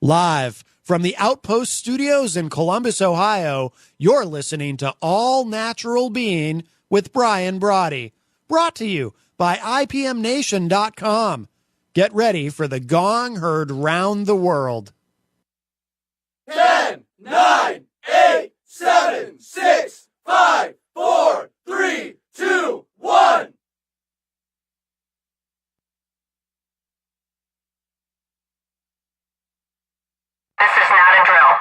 Live from the Outpost Studios in Columbus, Ohio, you're listening to All Natural Being with Brian Brawdy. Brought to you by IPMNation.com. Get ready for the gong heard round the world. 10, 9, 8, 7, 6, 5, 4, 3, 2, 1. This is not a drill.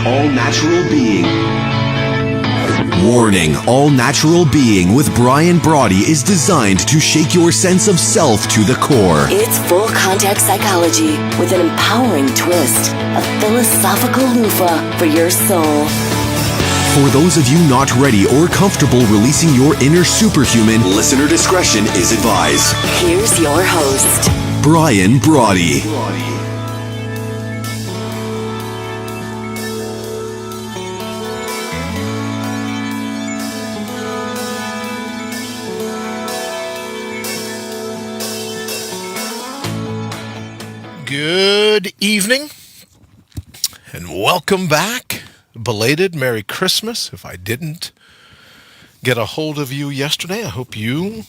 All Natural Being. Warning, All Natural Being with Brian Brawdy is designed to shake your sense of self to the core. It's full contact psychology with an empowering twist, a philosophical loofah for your soul. For those of you not ready or comfortable releasing your inner superhuman, listener discretion is advised. Here's your host, Brian Brawdy. Good evening, and welcome back. Belated Merry Christmas. If I didn't get a hold of you yesterday, I hope you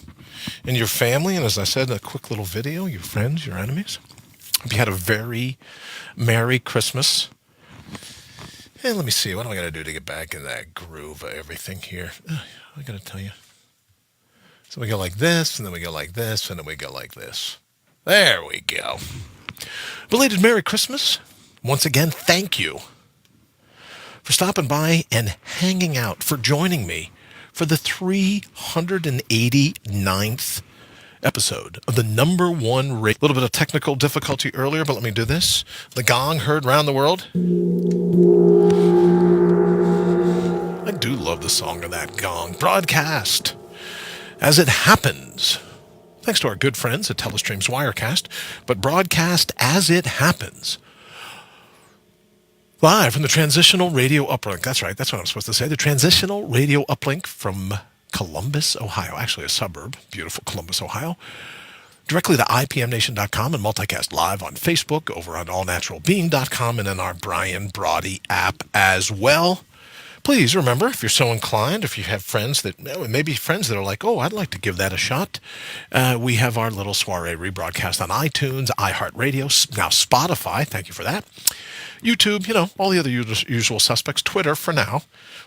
and your family, and as I said in a quick little video, your friends, your enemies, hope you had a very Merry Christmas. And let me see, what am I going to do to get back in that groove of everything here? I got to tell you. So we go like this, and then we go like this, and then we go like this. There we go. Belated Merry Christmas. Once again, thank you for stopping by and hanging out, for joining me for the 389th episode of the number one rate. A little bit of technical difficulty earlier, but let me do this. The gong heard round the world. I do love the song of that gong. Broadcast as it happens. Thanks to our good friends at Telestream's Wirecast, but broadcast as it happens. Live from the Transitional Radio Uplink. That's right, that's what I'm supposed to say. The Transitional Radio Uplink from Columbus, Ohio. Actually a suburb, beautiful Columbus, Ohio. Directly to IPMNation.com and multicast live on Facebook, over on allnaturalbeing.com, and in our Brian Brawdy app as well. Please remember, if you're so inclined, if you have friends that, maybe friends that are like, oh, I'd like to give that a shot, we have our little soiree rebroadcast on iTunes, iHeartRadio, now Spotify, thank you for that, YouTube, all the other usual suspects, Twitter for now.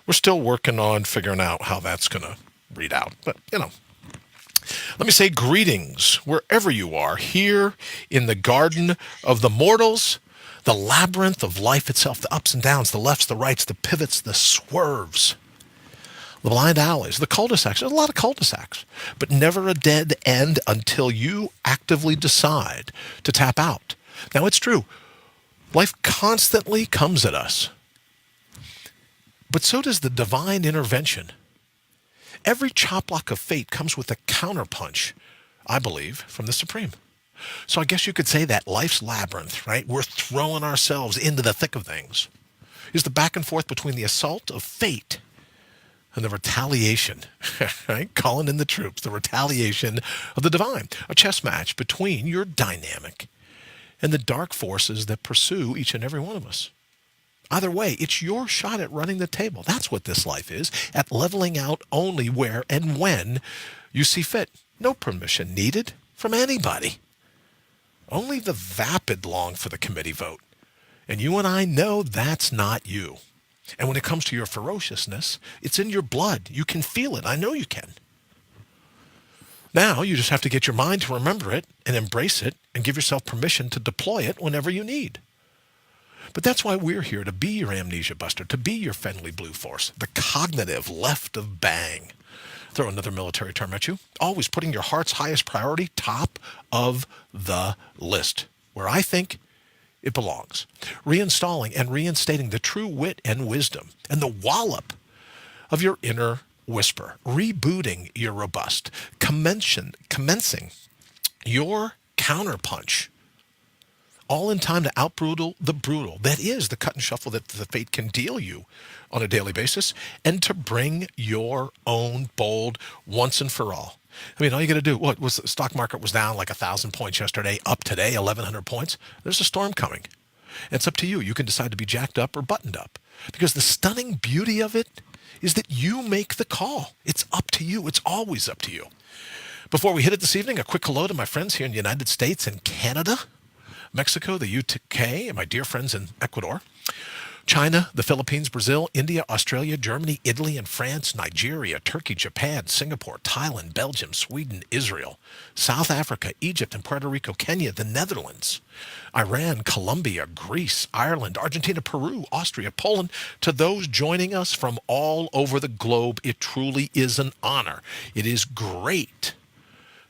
We're still working on figuring out how that's going to read out, but, let me say greetings wherever you are, here in the garden of the mortals, the labyrinth of life itself, the ups and downs, the lefts, the rights, the pivots, the swerves, the blind alleys, the cul-de-sacs. There's a lot of cul-de-sacs, but never a dead end until you actively decide to tap out. Now, it's true. Life constantly comes at us, but so does the divine intervention. Every chop block of fate comes with a counterpunch, I believe, from the Supreme. So I guess you could say that life's labyrinth, right? We're throwing ourselves into the thick of things. Is the back and forth between the assault of fate and the retaliation, right? Calling in the troops, the retaliation of the divine. A chess match between your dynamic and the dark forces that pursue each and every one of us. Either way, it's your shot at running the table. That's what this life is, at leveling out only where and when you see fit. No permission needed from anybody. Only the vapid long for the committee vote. And you and I know that's not you. And when it comes to your ferociousness, it's in your blood. You can feel it. I know you can. Now you just have to get your mind to remember it and embrace it and give yourself permission to deploy it whenever you need. But that's why we're here, to be your amnesia buster, to be your Fenley Blue Force, the cognitive left of bang. Throw another military term at you. Always putting your heart's highest priority top of the list, where I think it belongs. Reinstalling and reinstating the true wit and wisdom and the wallop of your inner whisper. Rebooting your robust. Commencing your counterpunch all in time to outbrutal the brutal. That is the cut and shuffle that the fate can deal you on a daily basis, and to bring your own bold once and for all. I mean, all you got to do, what was the stock market was down like 1,000 points yesterday, up today, 1,100 points. There's a storm coming. It's up to you. You can decide to be jacked up or buttoned up, because the stunning beauty of it is that you make the call. It's up to you. It's always up to you. Before we hit it this evening, a quick hello to my friends here in the United States and Canada, Mexico, the UK, and my dear friends in Ecuador, China, the Philippines, Brazil, India, Australia, Germany, Italy, and France, Nigeria, Turkey, Japan, Singapore, Thailand, Belgium, Sweden, Israel, South Africa, Egypt, and Puerto Rico, Kenya, the Netherlands, Iran, Colombia, Greece, Ireland, Argentina, Peru, Austria, Poland. To those joining us from all over the globe, it truly is an honor. It is great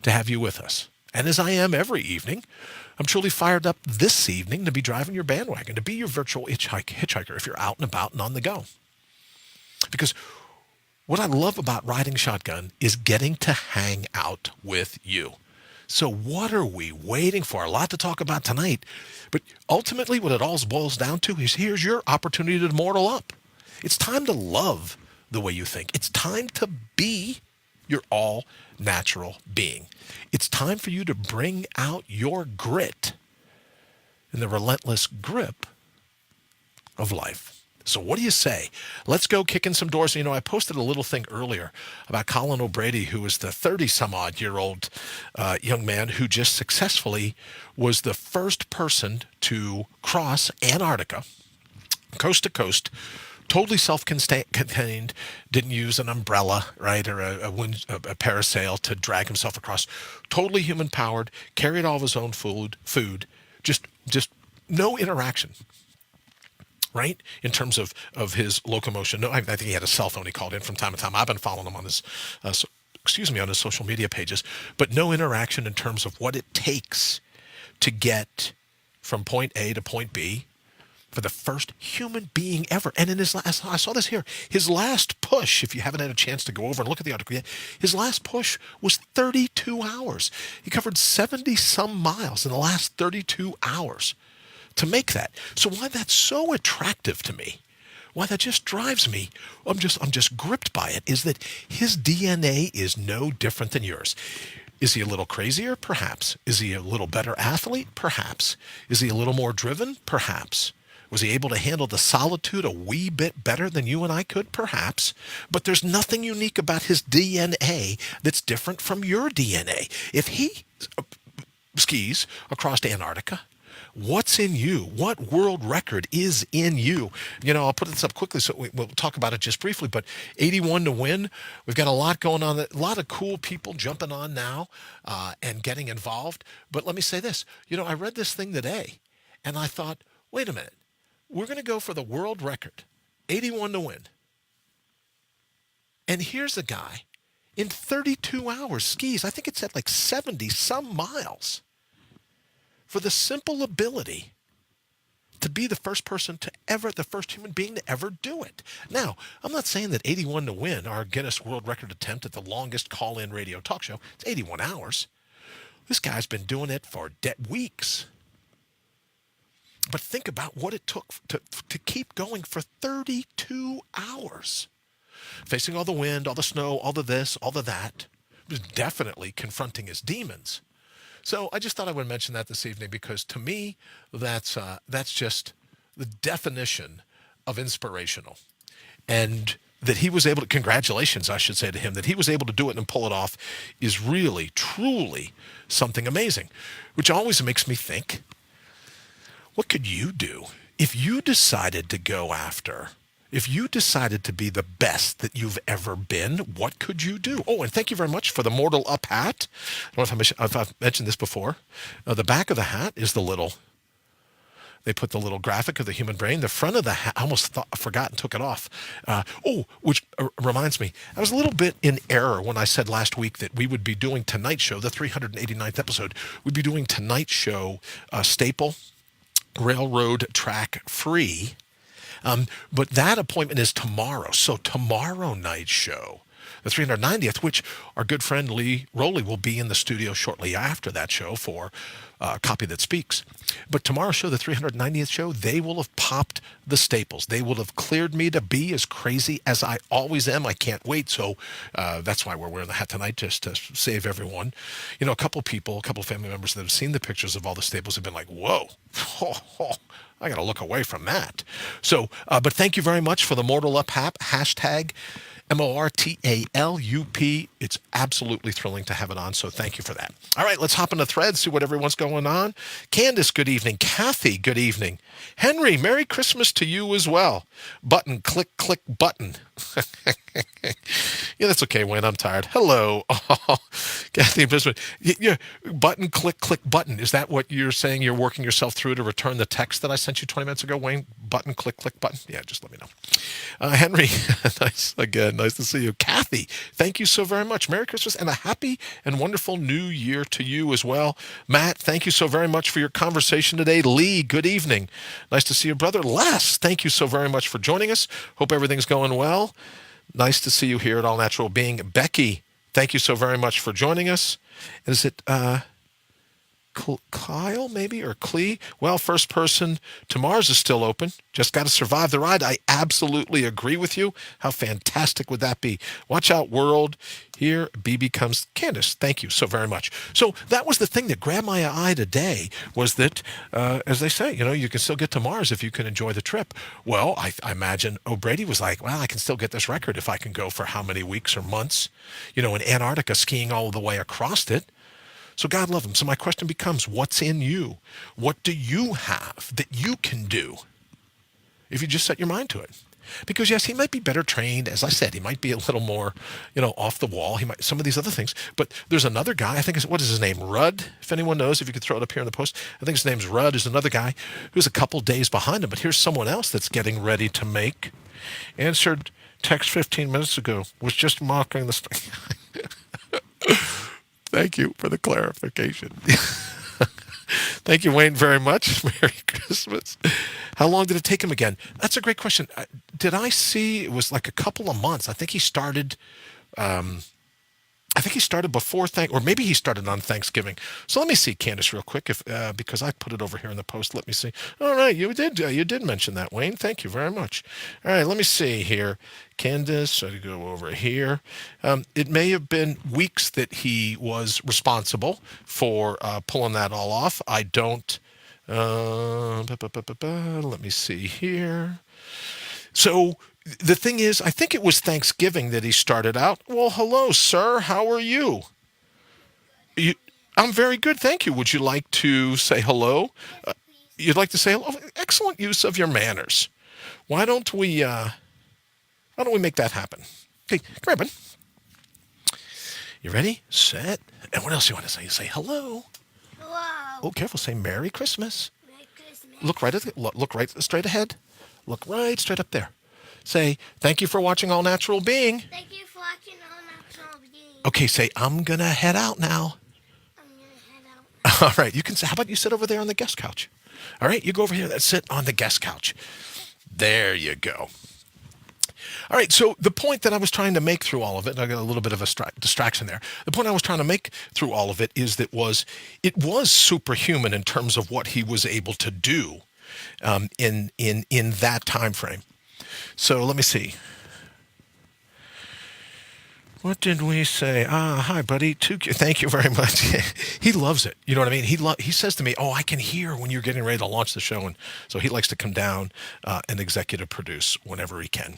to have you with us. And as I am every evening, I'm truly fired up this evening to be driving your bandwagon, to be your virtual hitchhiker if you're out and about and on the go. Because what I love about riding shotgun is getting to hang out with you. So what are we waiting for? A lot to talk about tonight. But ultimately, what it all boils down to is here's your opportunity to mortal up. It's time to love the way you think. It's time to be your all-natural being. It's time for you to bring out your grit in the relentless grip of life. So what do you say? Let's go kicking some doors. You know, I posted a little thing earlier about Colin O'Brady, who was the 30-some-odd-year-old young man who just successfully was the first person to cross Antarctica, coast to coast, totally self-contained, didn't use an umbrella, right, or a parasail to drag himself across. Totally human-powered, carried all of his own food, just no interaction, right, in terms of his locomotion. No, I think he had a cell phone he called in from time to time. I've been following him on his, on his social media pages, but no interaction in terms of what it takes to get from point A to point B, for the first human being ever. And in his last, I saw this here, his last push, if you haven't had a chance to go over and look at the article yet, his last push was 32 hours. He covered 70-some miles in the last 32 hours to make that. So why that's so attractive to me, why that just drives me, I'm just gripped by it, is that his DNA is no different than yours. Is he a little crazier? Perhaps. Is he a little better athlete? Perhaps. Is he a little more driven? Perhaps. Was he able to handle the solitude a wee bit better than you and I could? Perhaps. But there's nothing unique about his DNA that's different from your DNA. If he skis across Antarctica, what's in you? What world record is in you? You know, I'll put this up quickly so we'll talk about it just briefly, but 81 to win. We've got a lot going on, a lot of cool people jumping on now and getting involved. But let me say this. You know, I read this thing today and I thought, wait a minute. We're going to go for the world record, 81 to win. And here's a guy in 32 hours skis. I think it's at like 70-some miles for the simple ability to be the first person to ever, the first human being to ever do it. Now, I'm not saying that 81 to win, our Guinness World Record attempt at the longest call-in radio talk show, it's 81 hours. This guy's been doing it for weeks. But think about what it took to keep going for 32 hours. Facing all the wind, all the snow, all the this, all the that. He was definitely confronting his demons. So I just thought I would mention that this evening because to me, that's just the definition of inspirational. And that he was able to, congratulations, I should say to him, that he was able to do it and pull it off is really, truly something amazing. Which always makes me think, what could you do if you decided to go after, if you decided to be the best that you've ever been, what could you do? Oh, and thank you very much for the Mortal Up hat. I don't know if I've mentioned this before. The back of the hat is they put the little graphic of the human brain. The front of the hat, I almost forgot and took it off. Which reminds me, I was a little bit in error when I said last week that we would be doing tonight's show, the 389th episode. We'd be doing tonight's show staple, railroad track free. But that appointment is tomorrow. So tomorrow night's show the 390th, which our good friend Lee Rowley will be in the studio shortly after that show for Copy That Speaks. But tomorrow's show, the 390th show, they will have popped the staples. They will have cleared me to be as crazy as I always am. I can't wait. So that's why we're wearing the hat tonight, just to save everyone. You know, a couple of family members that have seen the pictures of all the staples have been like, whoa, I got to look away from that. So, but thank you very much for the Mortal Up hashtag. MORTALUP. It's absolutely thrilling to have it on, so thank you for that. All right, let's hop in the thread, see what everyone's going on. Candace, good evening. Kathy, good evening. Henry, Merry Christmas to you as well. Button, click, button. Yeah, that's okay, Wayne. I'm tired. Hello. Oh, Kathy, yeah, button, click, button. Is that what you're saying you're working yourself through to return the text that I sent you 20 minutes ago, Wayne? Button, click, button. Yeah, just let me know. Henry, nice again. Nice to see you. Kathy, thank you so very much. Merry Christmas and a happy and wonderful new year to you as well. Matt, thank you so very much for your conversation today. Lee, good evening. Nice to see you, brother. Les, thank you so very much for joining us. Hope everything's going well. Nice to see you here at All Natural Being. Becky, thank you so very much for joining us. Is it Kyle, maybe, or Clee? Well, first person to Mars is still open. Just got to survive the ride. I absolutely agree with you. How fantastic would that be? Watch out, world. Here, B becomes Candace. Thank you so very much. So that was the thing that grabbed my eye today, was that, as they say, you know, you can still get to Mars if you can enjoy the trip. Well, I imagine O'Brady was like, well, I can still get this record if I can go for how many weeks or months, you know, in Antarctica, skiing all the way across it. So God love him. So my question becomes, what's in you? What do you have that you can do if you just set your mind to it? Because yes, he might be better trained. As I said, he might be a little more, you know, off the wall. He might, some of these other things, but there's another guy, I think, what is his name? Rudd, if anyone knows, if you could throw it up here in the post. I think his name's Rudd. There's another guy who's a couple days behind him, but here's someone else that's getting ready to make. Answered text 15 minutes ago, was just mocking the Thank you for the clarification. Thank you, Wayne, very much. Merry Christmas. How long did it take him again? That's a great question. Did I see it was like a couple of months? I think he started before or maybe he started on Thanksgiving. So let me see, Candace, real quick, if because I put it over here in the post. Let me see. All right, you did mention that, Wayne. Thank you very much. All right, let me see here. Candace, I go over here. It may have been weeks that he was responsible for pulling that all off. I don't. Let me see here. So the thing is, I think it was Thanksgiving that he started out. Well, hello, sir. How are you? I'm very good, thank you. Would you like to say hello? You'd like to say hello? Excellent use of your manners. Why don't we make that happen? Okay, come here, bud. You ready? Set. And what else you want to say? You say hello. Hello. Oh, careful. Say Merry Christmas. Merry Christmas. Look right straight ahead. Look right straight up there. Say, thank you for watching All Natural Being. Thank you for watching All Natural Being. Okay, say, I'm going to head out now. I'm going to head out. All right, you can say, how about you sit over there on the guest couch? All right, you go over here and sit on the guest couch. There you go. All right, so the point that I was trying to make through all of it, and I got a little bit of a distraction there. The point I was trying to make through all of it is that it was superhuman in terms of what he was able to do in that time frame. So let me see. What did we say? Hi, buddy. Thank you very much. He loves it. You know what I mean? He says to me, oh, I can hear when you're getting ready to launch the show. And so he likes to come down and executive produce whenever he can.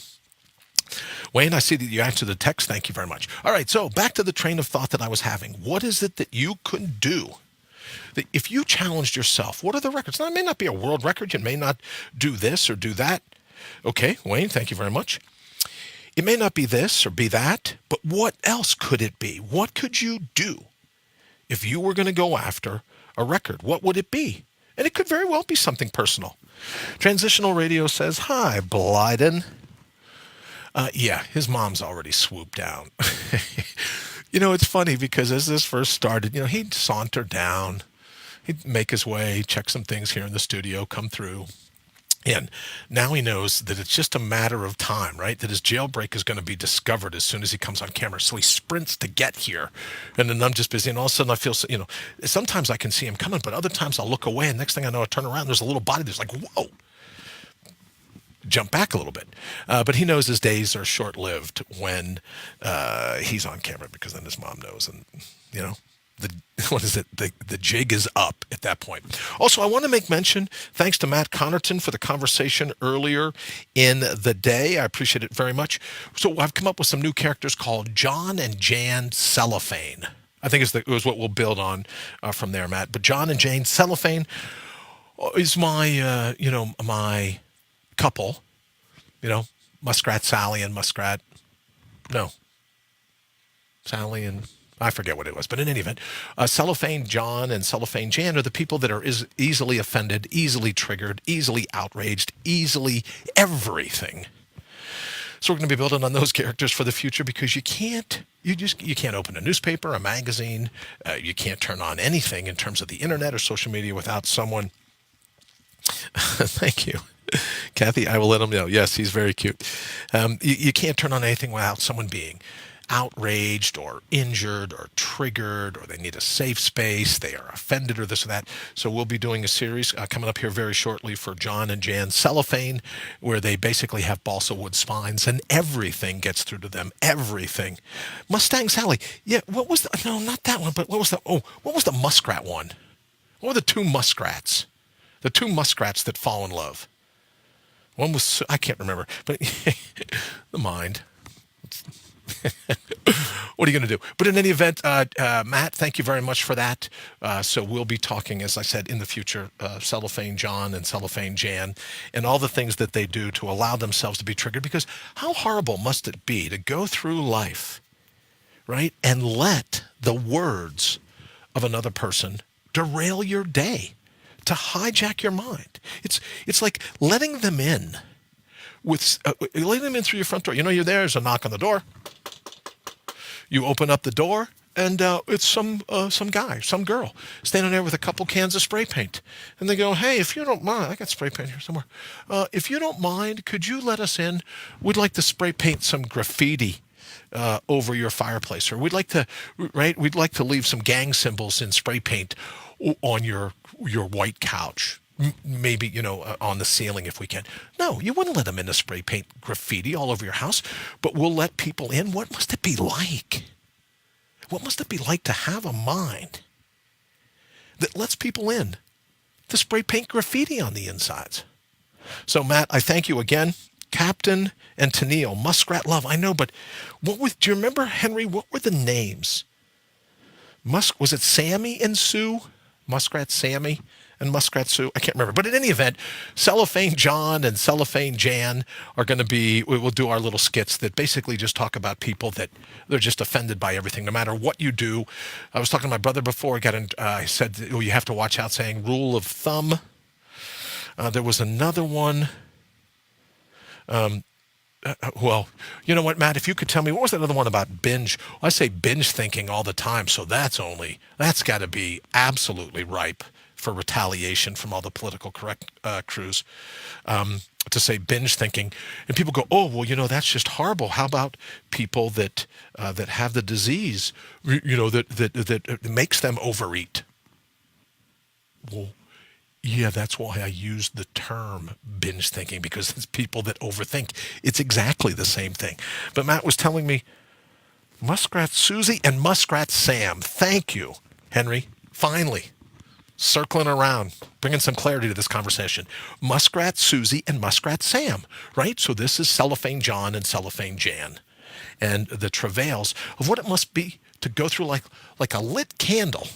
Wayne, I see that you answered the text. Thank you very much. All right, so back to the train of thought that I was having. What is it that you could do? That if you challenged yourself, what are the records? Now, it may not be a world record. You may not do this or do that. Okay, Wayne, thank you very much. It may not be this or be that, but what else could it be? What could you do if you were going to go after a record? What would it be? And it could very well be something personal. Transitional Radio says, hi, Blyden. Yeah, his mom's already swooped down. You know, it's funny because as this first started, you know, he'd saunter down. He'd make his way, check some things here in the studio, come through. And now he knows that it's just a matter of time, right? That his jailbreak is going to be discovered as soon as he comes on camera. So he sprints to get here. And then I'm just busy. And all of a sudden I feel, sometimes I can see him coming, but other times I'll look away. And next thing I know, I turn around, there's a little body that's like, whoa. Jump back a little bit. But he knows his days are short-lived when he's on camera, because then his mom knows. And, the jig is up at that point. Also, I want to make mention, thanks to Matt Connerton for the conversation earlier in the day. I appreciate it very much. So I've come up with some new characters called John and Jan Cellophane. I think is what we'll build on from there, Matt. But John and Jane Cellophane is my, my couple. Muskrat Sally and Sally and I forget what it was, but in any event, Cellophane John and Cellophane Jan are the people that are easily offended, easily triggered, easily outraged, easily everything. So we're going to be building on those characters for the future, because you can't open a newspaper, a magazine, you can't turn on anything in terms of the internet or social media without someone. Thank you. Kathy, I will let him know. Yes, he's very cute. You can't turn on anything without someone being outraged or injured or triggered, or they need a safe space, they are offended, or this or that. So we'll be doing a series coming up here very shortly for John and Jan Cellophane, where they basically have balsa wood spines and everything gets through to them. Everything. Mustang Sally. Yeah, what was no, not that one, but what was the muskrat one? What were the two muskrats? The two muskrats that fall in love. One was, I can't remember, but the mind. What are you going to do? But in any event, Matt, thank you very much for that. So we'll be talking, as I said, in the future, Cellophane John and Cellophane Jan, and all the things that they do to allow themselves to be triggered. Because how horrible must it be to go through life, right, and let the words of another person derail your day, to hijack your mind. It's like letting them in. Letting them in through your front door. You're there, there's a knock on the door. You open up the door, and it's some guy, some girl, standing there with a couple cans of spray paint. And they go, hey, if you don't mind, I got spray paint here somewhere. If you don't mind, could you let us in? We'd like to spray paint some graffiti over your fireplace. Or we'd like to leave some gang symbols in spray paint on your white couch. Maybe, on the ceiling if we can. No, you wouldn't let them in to spray paint graffiti all over your house, but we'll let people in. What must it be like? What must it be like to have a mind that lets people in to spray paint graffiti on the insides? So, Matt, I thank you again. Captain and Tennille, Muskrat Love. I know, but do you remember, Henry, what were the names? Was it Sammy and Sue? Muskrat Sammy and Muskrat Sue? I can't remember. But in any event, Cellophane John and Cellophane Jan are going to be, we'll do our little skits that basically just talk about people that they're just offended by everything, no matter what you do. I was talking to my brother before. I said, you have to watch out, saying rule of thumb. There was another one. Well, you know what, Matt, if you could tell me, what was that other one about binge? I say binge thinking all the time, so that's got to be absolutely ripe for retaliation from all the political correct crews, to say binge thinking. And people go, oh, well, that's just horrible. How about people that have the disease, that makes them overeat? Well, yeah, that's why I use the term binge thinking, because it's people that overthink. It's exactly the same thing. But Matt was telling me Muskrat Susie and Muskrat Sam. Thank you, Henry. Finally, circling around, bringing some clarity to this conversation. Muskrat Susie and Muskrat Sam, right? So this is Cellophane John and Cellophane Jan, and the travails of what it must be to go through like a lit candle.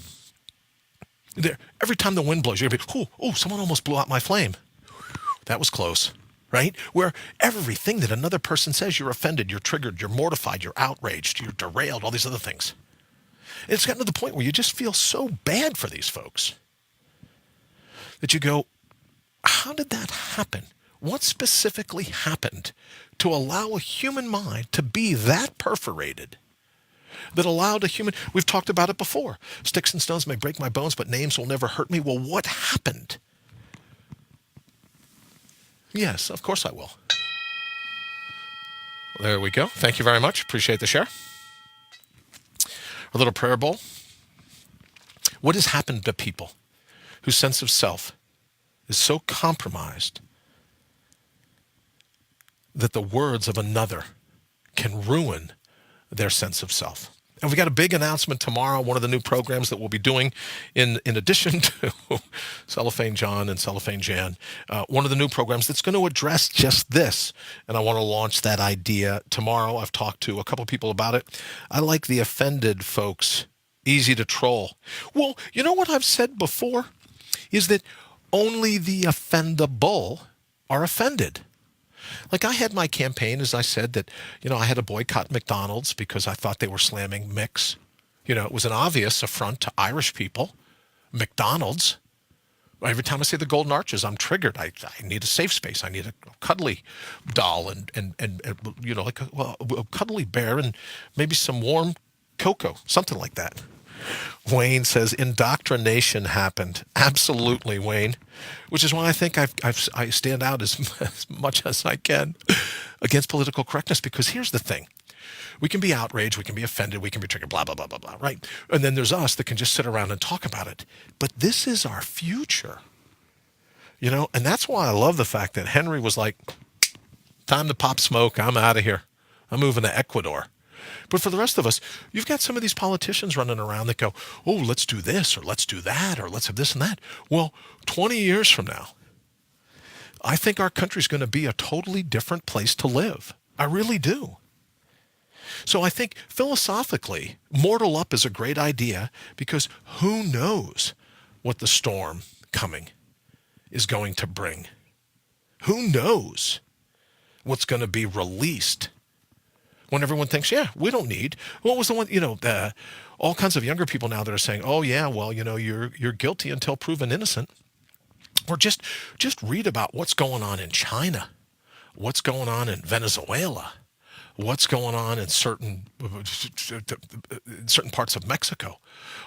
Every time the wind blows, you're going to be, oh, someone almost blew out my flame. That was close, right? Where everything that another person says, you're offended, you're triggered, you're mortified, you're outraged, you're derailed, all these other things. And it's gotten to the point where you just feel so bad for these folks that you go, how did that happen? What specifically happened to allow a human mind to be that perforated? That allowed a human, we've talked about it before. Sticks and stones may break my bones, but names will never hurt me. Well, what happened? Yes, of course I will. There we go. Thank you very much. Appreciate the share. A little prayer bowl. What has happened to people whose sense of self is so compromised that the words of another can ruin their sense of self? And we got a big announcement tomorrow, one of the new programs that we'll be doing in addition to Cellophane John and Cellophane Jan, one of the new programs that's going to address just this. And I want to launch that idea tomorrow. I've talked to a couple people about it. I like the offended folks, easy to troll. Well, you know what I've said before is that only the offendable are offended. Like I had my campaign, as I said, that, I had to boycott McDonald's because I thought they were slamming mix. It was an obvious affront to Irish people. McDonald's. Every time I say the Golden Arches, I'm triggered. I need a safe space. I need a cuddly doll and like a cuddly bear and maybe some warm cocoa, something like that. Wayne says indoctrination happened. Absolutely, Wayne. Which is why I think I stand out as much as I can against political correctness. Because here's the thing. We can be outraged, we can be offended, we can be triggered, blah, blah, blah, blah, blah, right? And then there's us that can just sit around and talk about it. But this is our future. And that's why I love the fact that Henry was like, time to pop smoke, I'm out of here. I'm moving to Ecuador. But for the rest of us, you've got some of these politicians running around that go, oh, let's do this, or let's do that, or let's have this and that. Well, 20 years from now, I think our country's going to be a totally different place to live. I really do. So I think philosophically, mortal up is a great idea because who knows what the storm coming is going to bring? Who knows what's going to be released? When everyone thinks, yeah, we don't need. What was the one, all kinds of younger people now that are saying, oh, yeah, well, you're guilty until proven innocent. Or just read about what's going on in China, what's going on in Venezuela, what's going on in certain parts of Mexico,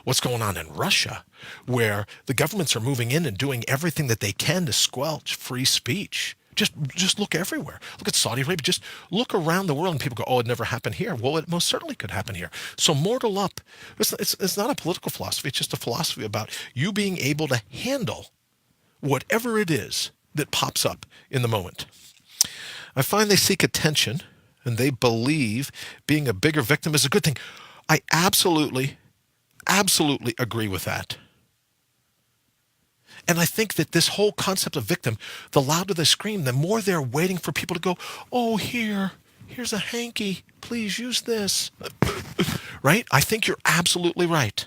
what's going on in Russia, where the governments are moving in and doing everything that they can to squelch free speech. Just look everywhere. Look at Saudi Arabia. Just look around the world and people go, oh, it never happened here. Well, it most certainly could happen here. So mortal up, it's not a political philosophy. It's just a philosophy about you being able to handle whatever it is that pops up in the moment. I find they seek attention and they believe being a bigger victim is a good thing. I absolutely agree with that. And I think that this whole concept of victim, the louder they scream, the more they're waiting for people to go, oh, here's a hanky. Please use this. Right? I think you're absolutely right.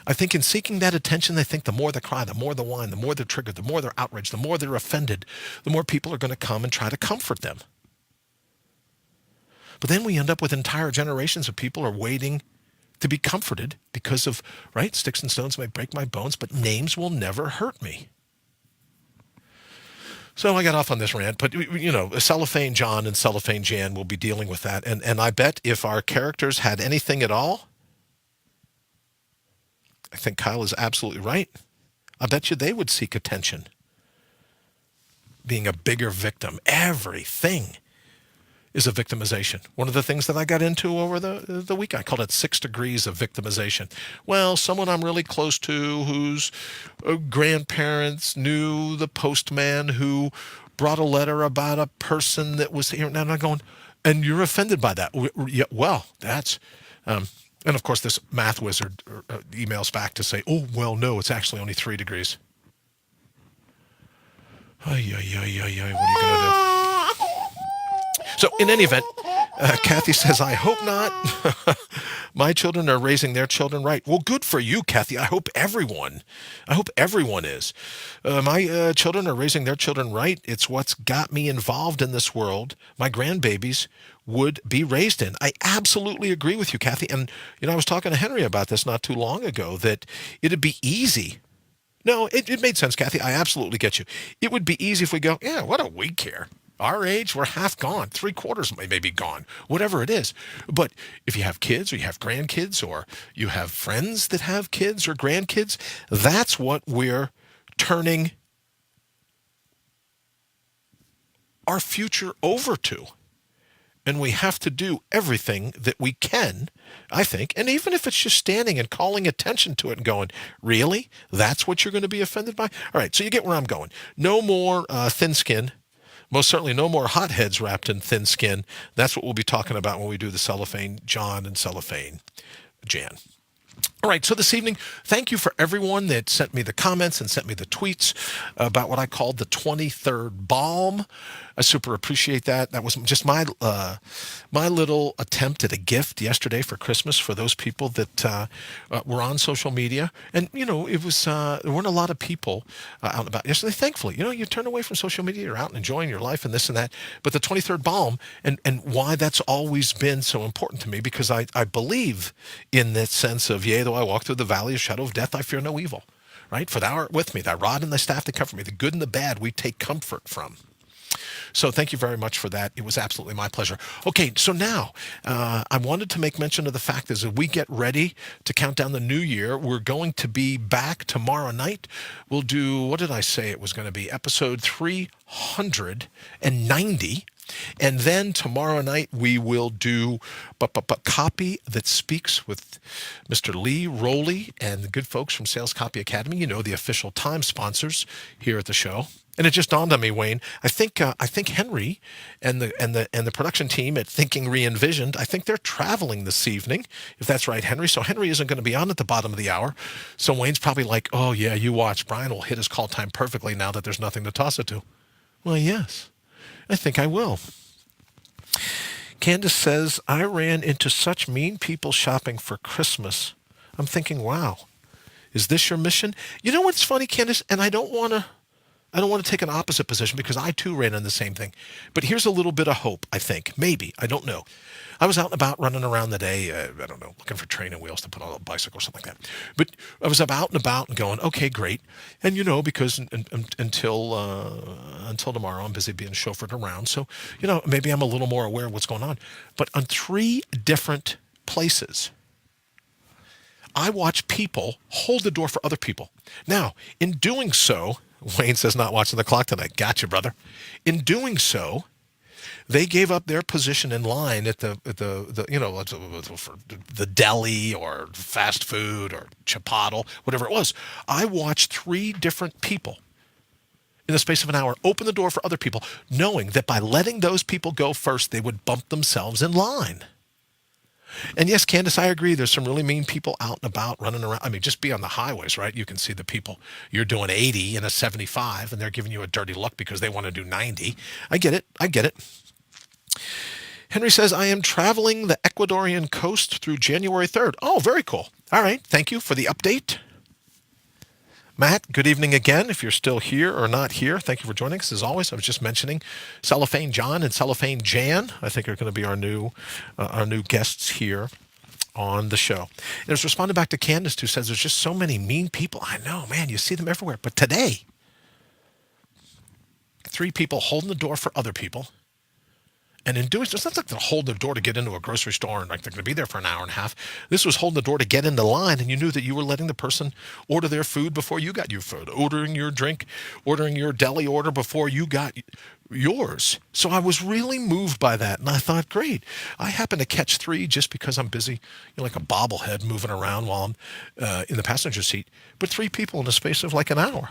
I think in seeking that attention, they think the more they cry, the more they whine, the more they're triggered, the more they're outraged, the more they're offended, the more people are going to come and try to comfort them. But then we end up with entire generations of people are waiting to be comforted because of, right, sticks and stones may break my bones, but names will never hurt me. So I got off on this rant, but, Cellophane John and Cellophane Jan will be dealing with that. And I bet if our characters had anything at all, I think Kyle is absolutely right. I bet you they would seek attention. Being a bigger victim. Everything is a victimization. One of the things that I got into over the week, I called it 6 degrees of victimization. Well, someone I'm really close to whose grandparents knew the postman who brought a letter about a person that was here. And I'm going, and you're offended by that. Yeah, well, that's... and of course, this math wizard emails back to say, oh, well, no, it's actually only 3 degrees. What are you going to do? So in any event, Kathy says, I hope not. My children are raising their children right. Well, good for you, Kathy. I hope everyone is. My children are raising their children right. It's what's got me involved in this world. My grandbabies would be raised in. I absolutely agree with you, Kathy. And, I was talking to Henry about this not too long ago, that it'd be easy. No, it made sense, Kathy. I absolutely get you. It would be easy if we go, yeah, what do we care? Our age, we're half gone. 3/4 may be gone, whatever it is. But if you have kids or you have grandkids or you have friends that have kids or grandkids, that's what we're turning our future over to. And we have to do everything that we can, I think. And even if it's just standing and calling attention to it and going, really? That's what you're going to be offended by? All right, so you get where I'm going. No more thin skin. Most certainly no more hotheads wrapped in thin skin. That's what we'll be talking about when we do the Cellophane John and Cellophane Jan. All right, so this evening, thank you for everyone that sent me the comments and sent me the tweets about what I called the 23rd Balm. I super appreciate that. That was just my little attempt at a gift yesterday for Christmas for those people that were on social media. And, it was there weren't a lot of people out and about yesterday, thankfully. You turn away from social media, you're out and enjoying your life and this and that. But the 23rd Balm and why that's always been so important to me, because I believe in that sense of, yea, though I walk through the valley of shadow of death, I fear no evil. Right? For thou art with me, thy rod and thy staff to comfort me. The good and the bad we take comfort from. So thank you very much for that. It was absolutely my pleasure. Okay, so now I wanted to make mention of the fact that as we get ready to count down the new year, we're going to be back tomorrow night. We'll do, what did I say it was going to be? Episode 390. And then tomorrow night we will do Copy That Speaks with Mr. Lee Rowley and the good folks from Sales Copy Academy, the official time sponsors here at the show. And it just dawned on me, Wayne. I think Henry and the production team at Thinking Re-envisioned, I think they're traveling this evening, if that's right, Henry. So Henry isn't going to be on at the bottom of the hour. So Wayne's probably like, oh yeah, you watch. Brian will hit his call time perfectly now that there's nothing to toss it to. Well, yes, I think I will. Candace says, I ran into such mean people shopping for Christmas. I'm thinking, wow, is this your mission? You know what's funny, Candace? And I don't want to take an opposite position because I too ran on the same thing. But here's a little bit of hope, I think. Maybe. I don't know. I was out and about running around the day, I don't know, looking for training wheels to put on a bicycle or something like that. But I was out and about and going, okay, great. And because until tomorrow I'm busy being chauffeured around. So, maybe I'm a little more aware of what's going on. But on 3 different places, I watch people hold the door for other people. Now, in doing so, Wayne says not watching the clock tonight. Gotcha, brother. In doing so, they gave up their position in line at the for the deli or fast food or Chipotle, whatever it was. I watched 3 different people in the space of an hour open the door for other people, knowing that by letting those people go first, they would bump themselves in line. And yes, Candace, I agree. There's some really mean people out and about running around. I mean, just be on the highways, right? You can see the people. You're doing 80 in a 75, and they're giving you a dirty look because they want to do 90. I get it. Henry says, I am traveling the Ecuadorian coast through January 3rd. Oh, very cool. All right. Thank you for the update. Matt, good evening again. If you're still here or not here, thank you for joining us. As always, I was just mentioning Cellophane John and Cellophane Jan, I think are going to be our new guests here on the show. And I was responding back to Candace, who says there's just so many mean people. I know, man, you see them everywhere. But today, 3 people holding the door for other people. And in doing so, it's not like they're holding the door to get into a grocery store and like they're going to be there for an hour and a half. This was holding the door to get into line, and you knew that you were letting the person order their food before you got your food, ordering your drink, ordering your deli order before you got yours. So I was really moved by that, and I thought, great. I happen to catch 3 just because I'm busy, like a bobblehead moving around while I'm in the passenger seat, but 3 people in the space of like an hour.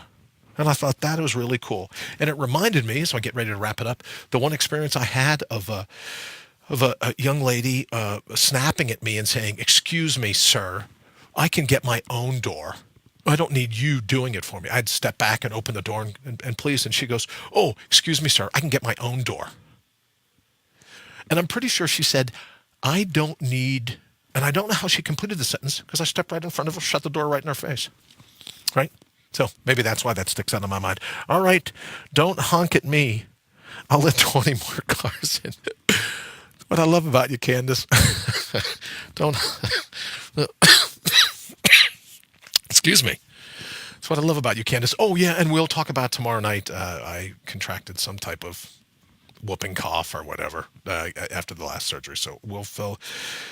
And I thought that was really cool. And it reminded me, so I get ready to wrap it up, the one experience I had of a young lady snapping at me and saying, excuse me, sir, I can get my own door. I don't need you doing it for me. I'd step back and open the door and please. And she goes, oh, excuse me, sir, I can get my own door. And I'm pretty sure she said, I don't need, and I don't know how she completed the sentence because I stepped right in front of her, shut the door right in her face. Right? So maybe that's why that sticks out in my mind. All right, don't honk at me. I'll let 20 more cars in. What I love about you, Candace. Don't. Excuse me. That's what I love about you, Candace. Oh, yeah, and we'll talk about tomorrow night. I contracted some type of whooping cough or whatever after the last surgery. So we'll fill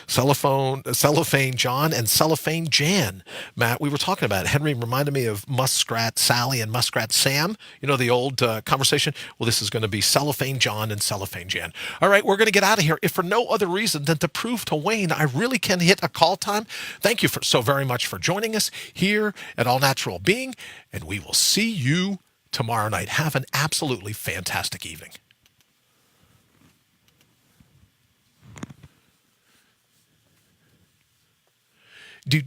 Cellophane John and Cellophane Jan. Matt, we were talking about it. Henry reminded me of Muskrat Sally and Muskrat Sam. You know, the old conversation? Well, this is going to be Cellophane John and Cellophane Jan. All right, we're going to get out of here, if for no other reason than to prove to Wayne I really can hit a call time. Thank you so very much for joining us here at All Natural Being, and we will see you tomorrow night. Have an absolutely fantastic evening. Do